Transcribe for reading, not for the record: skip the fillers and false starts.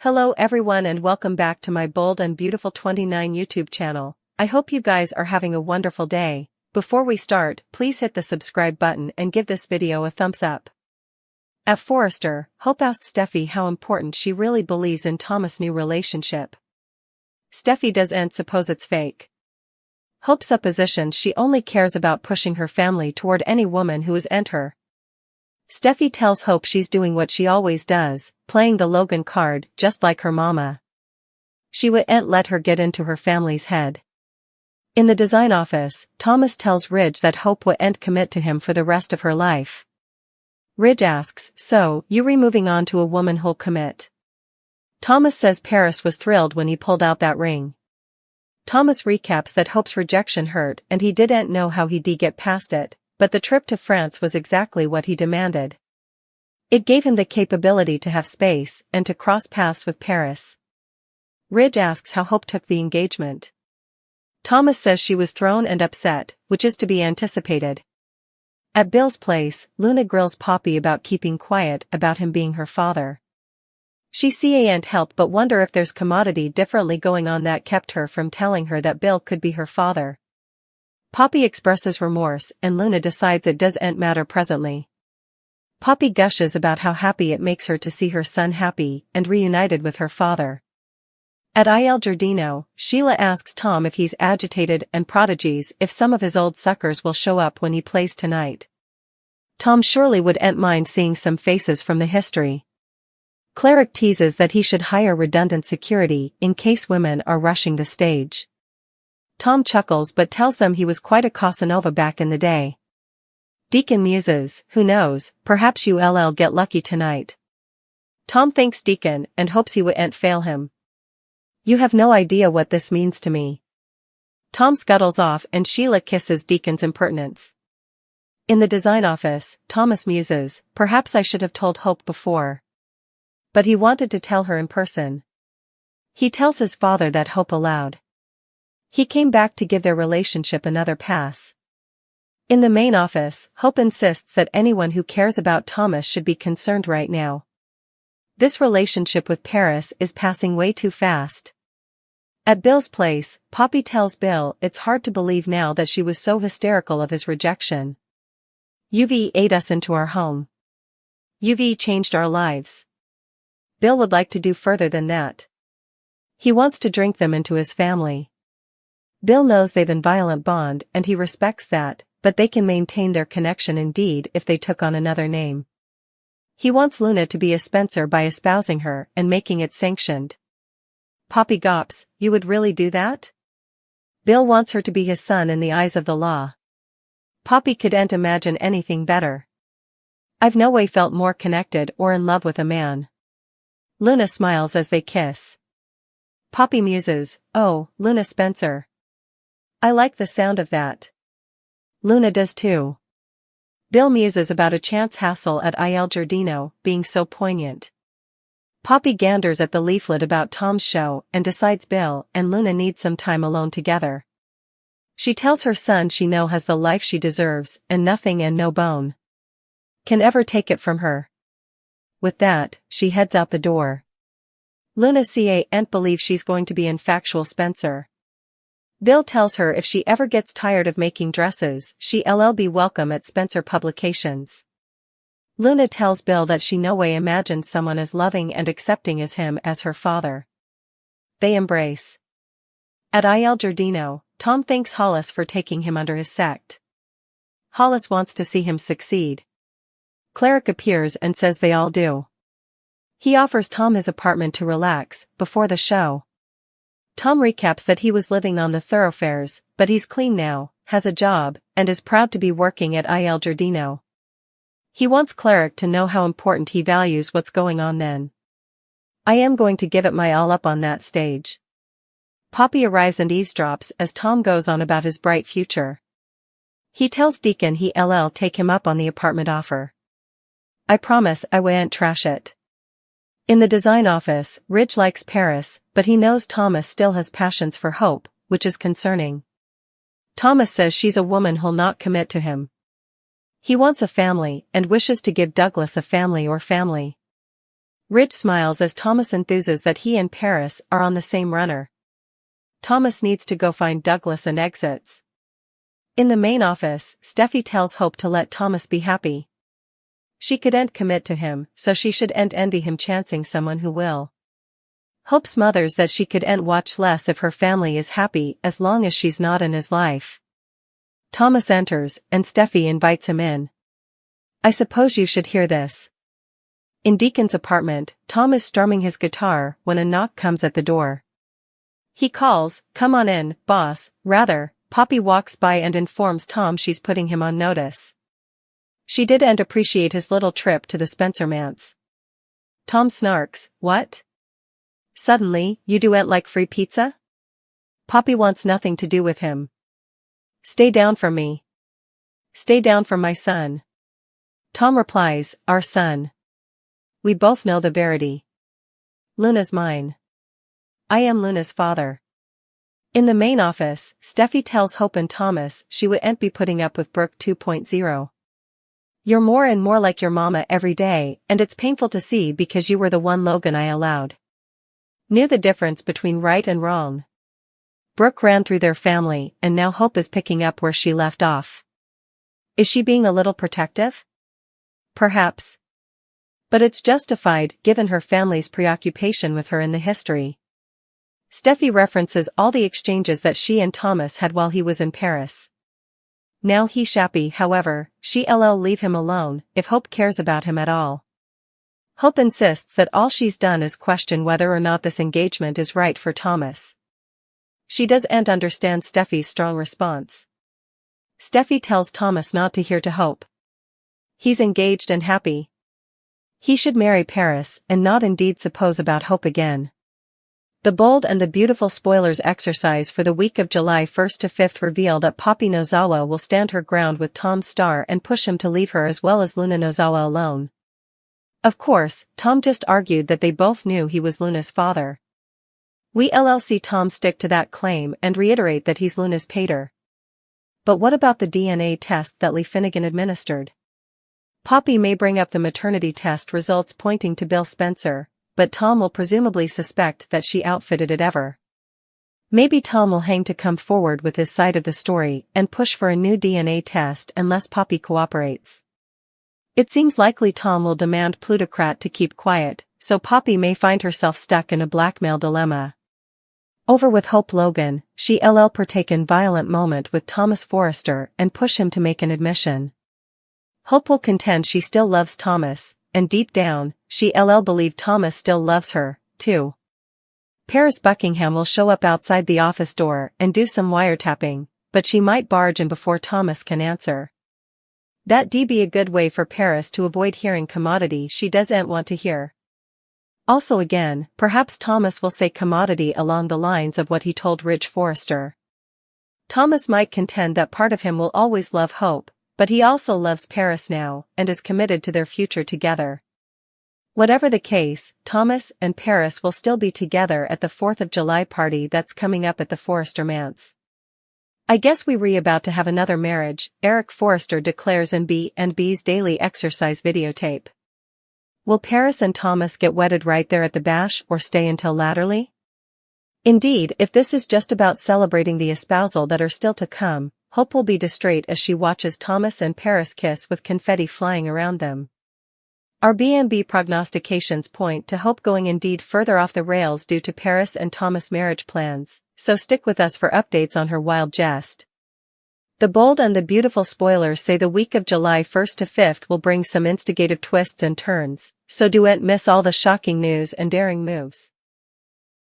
Hello everyone and welcome back to my Bold and Beautiful 29 YouTube channel. I hope you guys are having a wonderful day. Before we start, please hit the subscribe button and give this video a thumbs up. At Forrester, Hope asked Steffy how important she really believes in Thomas' new relationship. Steffy doesn't suppose it's fake. Hope suppositions she only cares about pushing her family toward any woman who isn't her. Steffy tells Hope she's doing what she always does, playing the Logan card just like her mama. She wouldn't let her get into her family's head. In the design office, Thomas tells Ridge that Hope wouldn't commit to him for the rest of her life. Ridge asks, "So, you moving on to a woman who'll commit?" Thomas says Paris was thrilled when he pulled out that ring. Thomas recaps that Hope's rejection hurt and he didn't know how he'd get past it, but the trip to France was exactly what he demanded. It gave him the capability to have space and to cross paths with Paris. Ridge asks how Hope took the engagement. Thomas says she was thrown and upset, which is to be anticipated. At Bill's place, Luna grills Poppy about keeping quiet about him being her father. She can't help but wonder if there's commodity differently going on that kept her from telling her that Bill could be her father. Poppy expresses remorse and Luna decides it doesn't matter presently. Poppy gushes about how happy it makes her to see her son happy and reunited with her father. At Il Giardino, Sheila asks Tom if he's agitated and prodigies if some of his old suckers will show up when he plays tonight. Tom surely wouldn't mind seeing some faces from the history. Cleric teases that he should hire redundant security in case women are rushing the stage. Tom chuckles but tells them he was quite a Casanova back in the day. Deacon muses, "Who knows, perhaps you'll get lucky tonight." Tom thanks Deacon and hopes he won't fail him. "You have no idea what this means to me." Tom scuttles off and Sheila kisses Deacon's impertinence. In the design office, Thomas muses, "Perhaps I should have told Hope before." But he wanted to tell her in person. He tells his father that Hope allowed. He came back to give their relationship another pass. In the main office, Hope insists that anyone who cares about Thomas should be concerned right now. This relationship with Paris is passing way too fast. At Bill's place, Poppy tells Bill it's hard to believe now that she was so hysterical of his rejection. "UV ate us into our home. UV changed our lives." Bill would like to do further than that. He wants to drink them into his family. Bill knows they've a violent bond and he respects that, but they can maintain their connection indeed if they took on another name. He wants Luna to be a Spencer by espousing her and making it sanctioned. Poppy gops, "You would really do that?" Bill wants her to be his son in the eyes of the law. Poppy couldn't imagine anything better. "I've no way felt more connected or in love with a man." Luna smiles as they kiss. Poppy muses, "Oh, Luna Spencer. I like the sound of that." Luna does too. Bill muses about a chance hassle at Il Giardino being so poignant. Poppy ganders at the leaflet about Tom's show and decides Bill and Luna need some time alone together. She tells her son she has the life she deserves and nothing and no bone can ever take it from her. With that, she heads out the door. Luna can't believe she's going to be in factual Spencer. Bill tells her if she ever gets tired of making dresses, she'll be welcome at Spencer Publications. Luna tells Bill that she no way imagines someone as loving and accepting as him as her father. They embrace. At Il Giardino, Tom thanks Hollis for taking him under his sect. Hollis wants to see him succeed. Cleric appears and says they all do. He offers Tom his apartment to relax before the show. Tom recaps that he was living on the thoroughfares, but he's clean now, has a job, and is proud to be working at Il Giardino. He wants Cleric to know how important he values what's going on then. "I am going to give it my all up on that stage." Poppy arrives and eavesdrops as Tom goes on about his bright future. He tells Deacon he'll take him up on the apartment offer. "I promise I won't trash it." In the design office, Ridge likes Paris, but he knows Thomas still has passions for Hope, which is concerning. Thomas says she's a woman who'll not commit to him. He wants a family and wishes to give Douglas a family or family. Rich smiles as Thomas enthuses that he and Paris are on the same runner. Thomas needs to go find Douglas and exits. In the main office, Steffy tells Hope to let Thomas be happy. She couldn't commit to him, so she shouldn't envy him chancing someone who will. Hope smothers that she couldn't watch less if her family is happy as long as she's not in his life. Thomas enters, and Steffy invites him in. I suppose you should hear this. In Deacon's apartment, Tom is strumming his guitar when a knock comes at the door. He calls, "Come on in, boss." Poppy walks by and informs Tom she's putting him on notice. She didn't appreciate his little trip to the Spencer manse. Tom snarks, "What? Suddenly, you don't like free pizza?" Poppy wants nothing to do with him. "Stay down from me. Stay down from my son." Tom replies, "Our son. We both know the verity. Luna's mine. I am Luna's father." In the main office, Steffy tells Hope and Thomas she wouldn't be putting up with Brooke 2.0. "You're more and more like your mama every day, and it's painful to see because you were the one Logan I allowed. Knew the difference between right and wrong." Brooke ran through their family, and now Hope is picking up where she left off. Is she being a little protective? Perhaps. But it's justified given her family's preoccupation with her in the history. Steffy references all the exchanges that she and Thomas had while he was in Paris. Now he's happy, however, she'll leave him alone if Hope cares about him at all. Hope insists that all she's done is question whether or not this engagement is right for Thomas. She doesn't understand Steffy's strong response. Steffy tells Thomas not to hear to Hope. He's engaged and happy. He should marry Paris and not indeed suppose about Hope again. The Bold and the Beautiful spoilers exercise for the week of July 1st to 5th reveal that Poppy Nozawa will stand her ground with Tom's star and push him to leave her as well as Luna Nozawa alone. Of course, Tom just argued that they both knew he was Luna's father. We'll see Tom stick to that claim and reiterate that he's Luna's pater. But what about the DNA test that Lee Finnegan administered? Poppy may bring up the maternity test results pointing to Bill Spencer, but Tom will presumably suspect that she outfitted it ever. Maybe Tom will hang to come forward with his side of the story and push for a new DNA test unless Poppy cooperates. It seems likely Tom will demand Plutocrat to keep quiet, so Poppy may find herself stuck in a blackmail dilemma. Over with Hope Logan, she'll partake in violent moment with Thomas Forrester and push him to make an admission. Hope will contend she still loves Thomas, and deep down, she'll believe Thomas still loves her, too. Paris Buckingham will show up outside the office door and do some wiretapping, but she might barge in before Thomas can answer. That'd be a good way for Paris to avoid hearing commodity she doesn't want to hear. Also again, perhaps Thomas will say commodity along the lines of what he told Ridge Forrester. Thomas might contend that part of him will always love Hope, but he also loves Paris now and is committed to their future together. Whatever the case, Thomas and Paris will still be together at the 4th of July party that's coming up at the Forrester manse. "I guess we're about to have another marriage," Eric Forrester declares in B&B's daily exercise videotape. Will Paris and Thomas get wedded right there at the bash or stay until latterly? Indeed, if this is just about celebrating the espousal that are still to come, Hope will be distraught as she watches Thomas and Paris kiss with confetti flying around them. Our B&B prognostications point to Hope going indeed further off the rails due to Paris and Thomas' marriage plans, so stick with us for updates on her wild jest. The Bold and the Beautiful spoilers say the week of July 1st to 5th will bring some instigative twists and turns, so don't miss all the shocking news and daring moves.